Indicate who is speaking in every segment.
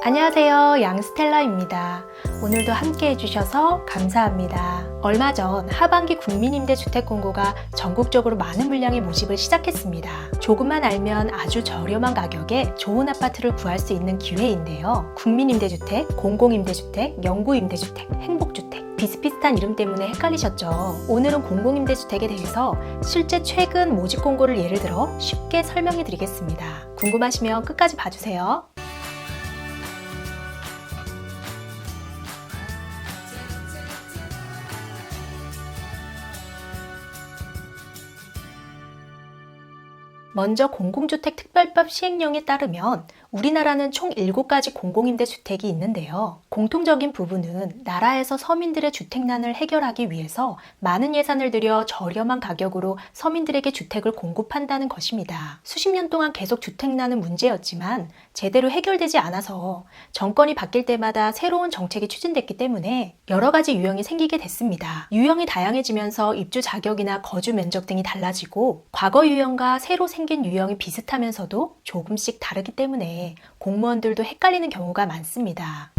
Speaker 1: 안녕하세요, 양스텔라입니다. 오늘도 함께 해주셔서 감사합니다. 얼마 전 하반기 국민임대주택 공고가 전국적으로 많은 물량의 모집을 시작했습니다. 조금만 알면 아주 저렴한 가격에 좋은 아파트를 구할 수 있는 기회인데요. 국민임대주택, 공공임대주택, 영구임대주택, 행복주택 비슷비슷한 이름 때문에 헷갈리셨죠? 오늘은 공공임대주택에 대해서 실제 최근 모집 공고를 예를 들어 쉽게 설명해 드리겠습니다. 궁금하시면 끝까지 봐주세요. 먼저 공공주택특별법 시행령에 따르면 우리나라는 총 7가지 공공임대주택이 있는데요. 공통적인 부분은 나라에서 서민들의 주택난을 해결하기 위해서 많은 예산을 들여 저렴한 가격으로 서민들에게 주택을 공급한다는 것입니다. 수십 년 동안 계속 주택난은 문제였지만 제대로 해결되지 않아서 정권이 바뀔 때마다 새로운 정책이 추진됐기 때문에 여러 가지 유형이 생기게 됐습니다. 유형이 다양해지면서 입주 자격이나 거주 면적 등이 달라지고 과거 유형과 새로 생긴 유형이 비슷하면서도 조금씩 다르기 때문에 공무원들도 헷갈리는 경우가 많습니다.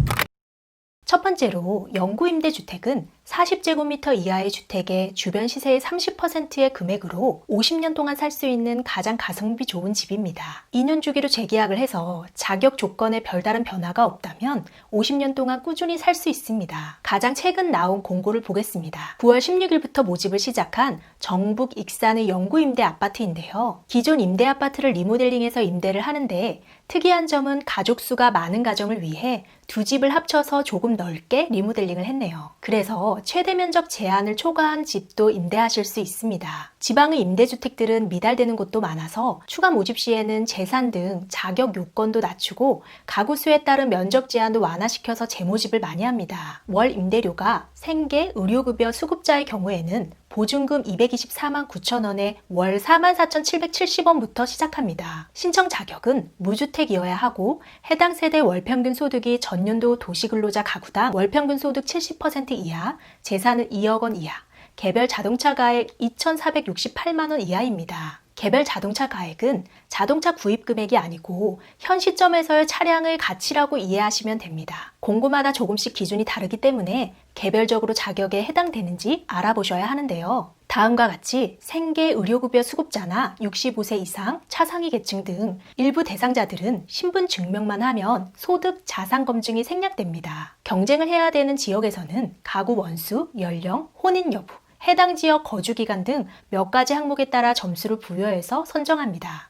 Speaker 1: 첫 번째로 영구임대주택은 40제곱미터 이하의 주택의 주변 시세의 30%의 금액으로 50년 동안 살 수 있는 가장 가성비 좋은 집입니다. 2년 주기로 재계약을 해서 자격 조건에 별다른 변화가 없다면 50년 동안 꾸준히 살 수 있습니다. 가장 최근 나온 공고를 보겠습니다. 9월 16일부터 모집을 시작한 정북 익산의 영구임대 아파트인데요. 기존 임대 아파트를 리모델링해서 임대를 하는데 특이한 점은 가족 수가 많은 가정을 위해 두 집을 합쳐서 조금 넓게 리모델링을 했네요. 그래서 최대 면적 제한을 초과한 집도 임대하실 수 있습니다. 지방의 임대주택들은 미달되는 곳도 많아서 추가 모집 시에는 재산 등 자격 요건도 낮추고 가구 수에 따른 면적 제한도 완화시켜서 재모집을 많이 합니다. 월 임대료가 생계, 의료급여 수급자의 경우에는 보증금 224만 9천 원에 월 44,770원부터 시작합니다. 신청 자격은 무주택이어야 하고 해당 세대 월평균 소득이 전년도 도시근로자 가구당 월평균 소득 70% 이하, 재산은 2억 원 이하, 개별 자동차 가액 2,468만 원 이하입니다. 개별 자동차 가액은 자동차 구입 금액이 아니고 현 시점에서의 차량의 가치라고 이해하시면 됩니다. 공고마다 조금씩 기준이 다르기 때문에 개별적으로 자격에 해당되는지 알아보셔야 하는데요. 다음과 같이 생계, 의료급여 수급자나 65세 이상, 차상위 계층 등 일부 대상자들은 신분증명만 하면 소득, 자산 검증이 생략됩니다. 경쟁을 해야 되는 지역에서는 가구 원수, 연령, 혼인 여부, 해당 지역 거주기간 등 몇 가지 항목에 따라 점수를 부여해서 선정합니다.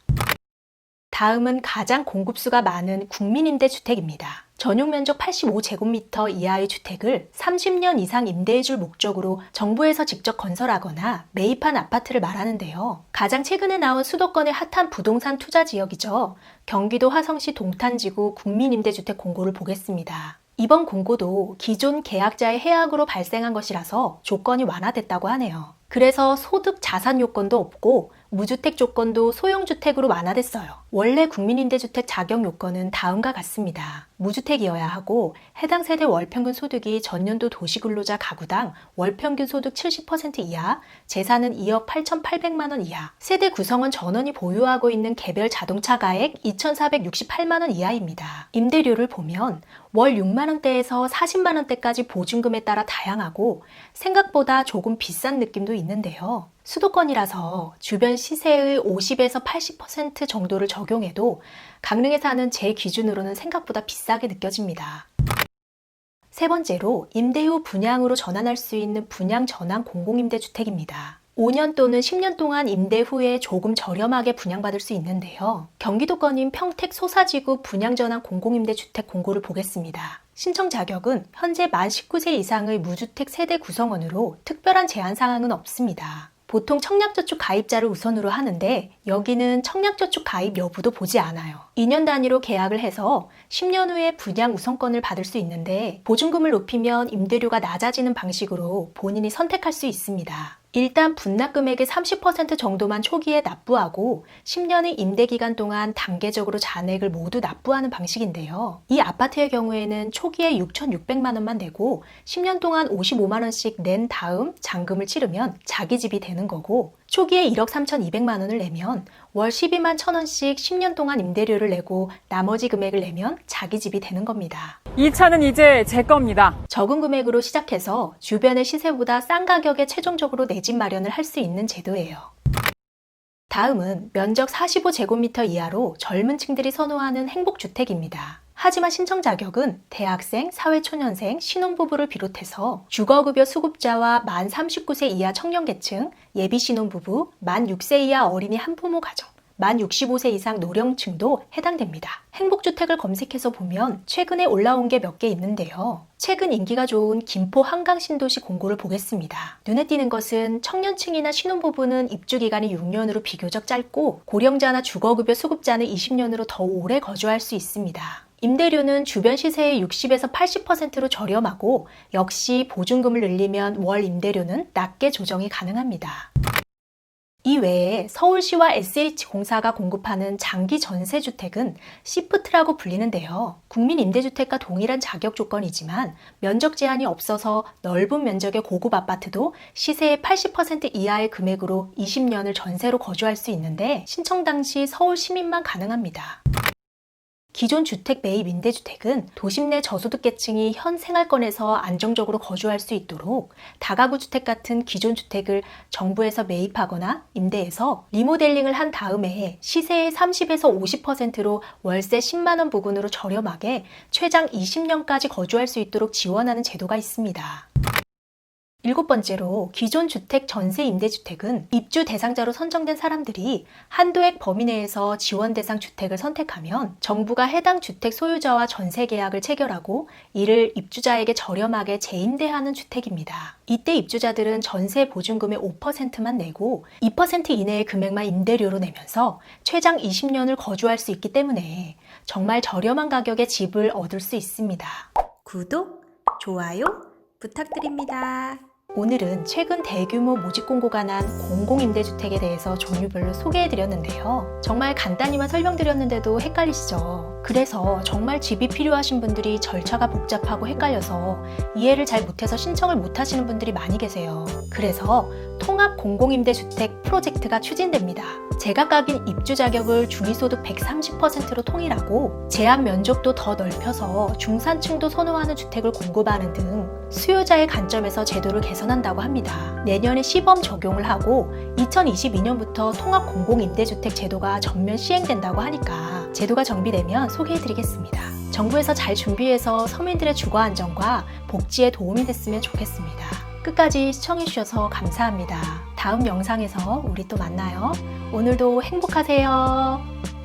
Speaker 1: 다음은 가장 공급수가 많은 국민임대주택입니다. 전용 면적 85제곱미터 이하의 주택을 30년 이상 임대해줄 목적으로 정부에서 직접 건설하거나 매입한 아파트를 말하는데요. 가장 최근에 나온 수도권의 핫한 부동산 투자 지역이죠. 경기도 화성시 동탄지구 국민임대주택 공고를 보겠습니다. 이번 공고도 기존 계약자의 해약으로 발생한 것이라서 조건이 완화됐다고 하네요. 그래서 소득 자산 요건도 없고 무주택 조건도 소형주택으로 완화됐어요. 원래 국민임대주택 자격 요건은 다음과 같습니다. 무주택이어야 하고 해당 세대 월평균 소득이 전년도 도시근로자 가구당 월평균 소득 70% 이하, 재산은 2억 8,800만 원 이하, 세대 구성원 전원이 보유하고 있는 개별 자동차 가액 2,468만 원 이하입니다. 임대료를 보면 월 6만 원대에서 40만 원대까지 보증금에 따라 다양하고 생각보다 조금 비싼 느낌도 있는데요. 수도권이라서 주변 시세의 50에서 80% 정도를 적용해도 강릉에 사는 제 기준으로는 생각보다 비싸게 느껴집니다. 세 번째로 임대 후 분양으로 전환할 수 있는 분양 전환 공공임대주택입니다. 5년 또는 10년 동안 임대 후에 조금 저렴하게 분양받을 수 있는데요. 경기도권인 평택 소사지구 분양전환 공공임대주택 공고를 보겠습니다. 신청 자격은 현재 만 19세 이상의 무주택 세대 구성원으로 특별한 제한 사항은 없습니다. 보통 청약저축 가입자를 우선으로 하는데 여기는 청약저축 가입 여부도 보지 않아요. 2년 단위로 계약을 해서 10년 후에 분양 우선권을 받을 수 있는데 보증금을 높이면 임대료가 낮아지는 방식으로 본인이 선택할 수 있습니다. 일단 분납 금액의 30% 정도만 초기에 납부하고 10년의 임대기간 동안 단계적으로 잔액을 모두 납부하는 방식인데요. 이 아파트의 경우에는 초기에 6,600만 원만 내고 10년 동안 55만 원씩 낸 다음 잔금을 치르면 자기 집이 되는 거고 초기에 1억 3,200만 원을 내면 월 12만 1,000원씩 10년 동안 임대료를 내고 나머지 금액을 내면 자기 집이 되는 겁니다.
Speaker 2: 이 차는 이제 제 겁니다.
Speaker 1: 적은 금액으로 시작해서 주변의 시세보다 싼 가격에 최종적으로 내 집 마련을 할 수 있는 제도예요. 다음은 면적 45제곱미터 이하로 젊은 층들이 선호하는 행복주택입니다. 하지만 신청 자격은 대학생, 사회초년생, 신혼부부를 비롯해서 주거급여 수급자와 만 39세 이하 청년계층, 예비신혼부부, 만 6세 이하 어린이 한부모 가정, 만 65세 이상 노령층도 해당됩니다. 행복주택을 검색해서 보면 최근에 올라온 게 몇 개 있는데요. 최근 인기가 좋은 김포 한강신도시 공고를 보겠습니다. 눈에 띄는 것은 청년층이나 신혼부부는 입주기간이 6년으로 비교적 짧고 고령자나 주거급여 수급자는 20년으로 더 오래 거주할 수 있습니다. 임대료는 주변 시세의 60에서 80%로 저렴하고 역시 보증금을 늘리면 월 임대료는 낮게 조정이 가능합니다. 이 외에 서울시와 SH공사가 공급하는 장기 전세주택은 시프트라고 불리는데요. 국민임대주택과 동일한 자격 조건이지만 면적 제한이 없어서 넓은 면적의 고급 아파트도 시세의 80% 이하의 금액으로 20년을 전세로 거주할 수 있는데 신청 당시 서울 시민만 가능합니다. 기존 주택 매입 임대주택은 도심 내 저소득계층이 현 생활권에서 안정적으로 거주할 수 있도록 다가구 주택 같은 기존 주택을 정부에서 매입하거나 임대해서 리모델링을 한 다음에 시세의 30에서 50%로 월세 10만 원 부근으로 저렴하게 최장 20년까지 거주할 수 있도록 지원하는 제도가 있습니다. 7번째로 기존 주택 전세 임대주택은 입주 대상자로 선정된 사람들이 한도액 범위 내에서 지원 대상 주택을 선택하면 정부가 해당 주택 소유자와 전세 계약을 체결하고 이를 입주자에게 저렴하게 재임대하는 주택입니다. 이때 입주자들은 전세 보증금의 5%만 내고 2% 이내의 금액만 임대료로 내면서 최장 20년을 거주할 수 있기 때문에 정말 저렴한 가격에 집을 얻을 수 있습니다. 구독, 좋아요 부탁드립니다. 오늘은 최근 대규모 모집 공고가 난 공공임대주택에 대해서 종류별로 소개해드렸는데요. 정말 간단히만 설명드렸는데도 헷갈리시죠? 그래서 정말 집이 필요하신 분들이 절차가 복잡하고 헷갈려서 이해를 잘 못해서 신청을 못하시는 분들이 많이 계세요. 그래서 통합 공공임대주택 프로젝트가 추진됩니다. 제각각인 입주 자격을 중위소득 130%로 통일하고 제한 면적도 더 넓혀서 중산층도 선호하는 주택을 공급하는 등 수요자의 관점에서 제도를 개선한다고 합니다. 내년에 시범 적용을 하고 2022년부터 통합 공공임대주택 제도가 전면 시행된다고 하니까 제도가 정비되면 소개해드리겠습니다. 정부에서 잘 준비해서 서민들의 주거 안정과 복지에 도움이 됐으면 좋겠습니다. 끝까지 시청해주셔서 감사합니다. 다음 영상에서 우리 또 만나요. 오늘도 행복하세요.